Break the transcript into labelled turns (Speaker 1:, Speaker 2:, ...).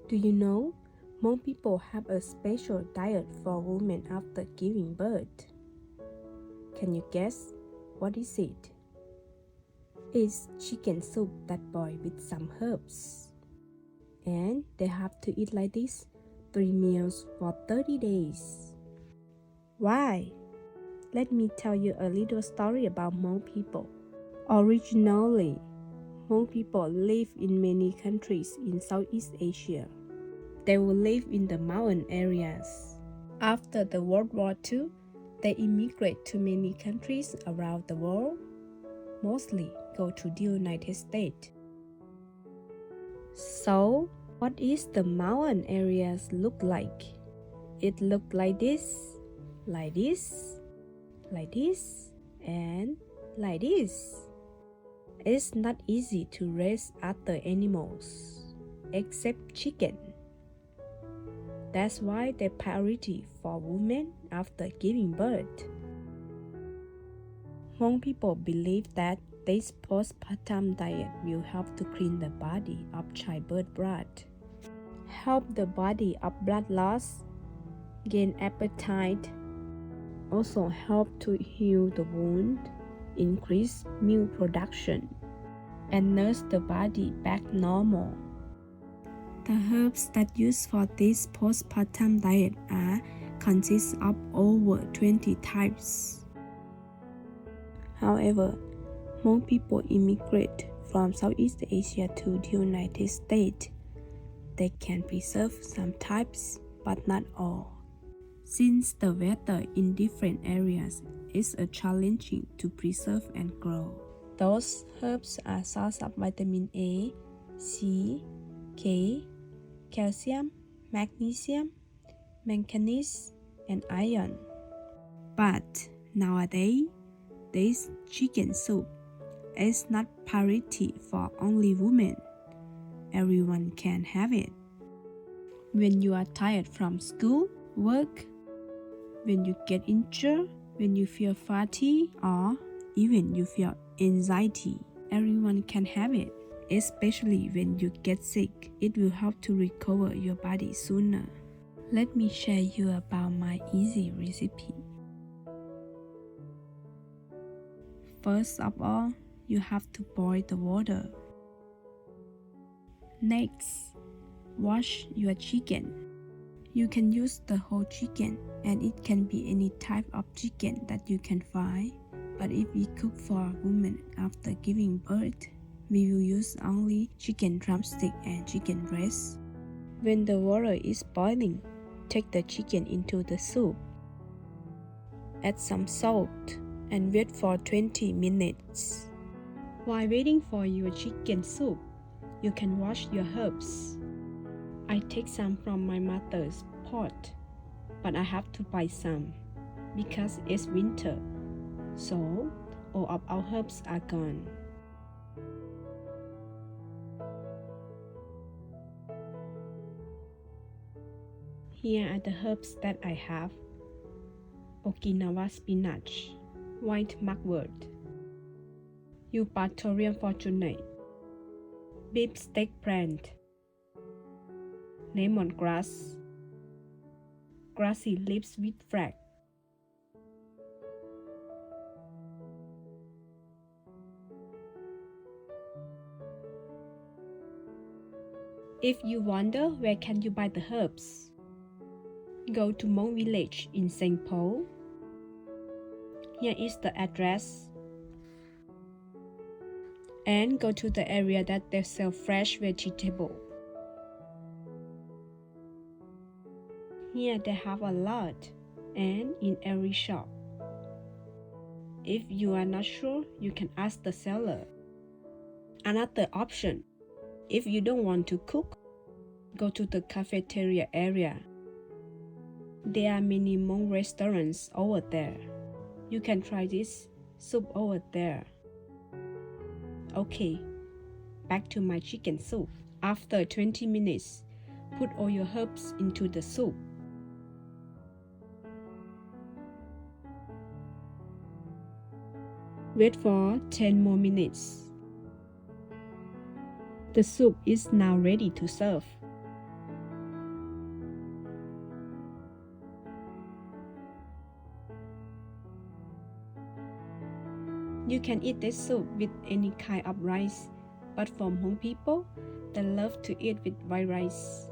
Speaker 1: Do you know, Hmong people have a special diet for women after giving birth? Can you guess what is it? It's chicken soup that boils with some herbs. And they have to eat like this 3 meals for 30 days. Why? Let me tell you a little story about Hmong people. Originally, Hmong people live in many countries in Southeast Asia. They will live in the mountain areas. After the World War II, they immigrate to many countries around the world, mostly go to the United States. So, what is the mountain areas look like? It look like this, like this, like this, and like this. It's not easy to raise other animals, except chicken. That's why the priority for women after giving birth. Hmong people believe that this postpartum diet will help to clean the body of childbirth blood, help the body of blood loss, gain appetite, also help to heal the wound, increase milk production, and nurse the body back normal. The herbs that used for this postpartum diet consist of over 20 types. However, Hmong people immigrate from Southeast Asia to the United States. They can preserve some types, but not all. Since the weather in different areas is challenging to preserve and grow. Those herbs are source of vitamin A, C, K, calcium, magnesium, manganese, and iron. But nowadays, this chicken soup is not priority for only women. Everyone can have it. When you are tired from school, work, when you get injured, when you feel fatigued, or even you feel anxiety, everyone can have it. Especially when you get sick, it will help to recover your body sooner. Let me share you about my easy recipe. First of all, you have to boil the water. Next, wash your chicken. You can use the whole chicken, and it can be any type of chicken that you can find. But if we cook for a woman after giving birth, we will use only chicken drumstick and chicken breast. When the water is boiling, take the chicken into the soup. Add some salt and wait for 20 minutes. While waiting for your chicken soup, you can wash your herbs. I take some from my mother's pot, but I have to buy some because it's winter, so all of our herbs are gone. Here are the herbs that I have: Okinawa spinach, white mugwort, Eupatorium fortunate, beef steak plant, lemongrass, grassy leaves with flag. If you wonder where can you buy the herbs, go to Hmong village in St. Paul. Here is the address. And go to the area that they sell fresh vegetable. Here they have a lot, and in every shop. If you are not sure, you can ask the seller. Another option, if you don't want to cook, go to the cafeteria area. There are many Hmong restaurants over there. You can try this soup over there. Okay, back to my chicken soup. After 20 minutes, put all your herbs into the soup. Wait for 10 more minutes. The soup is now ready to serve. You can eat this soup with any kind of rice, but for Hmong people, they love to eat with white rice.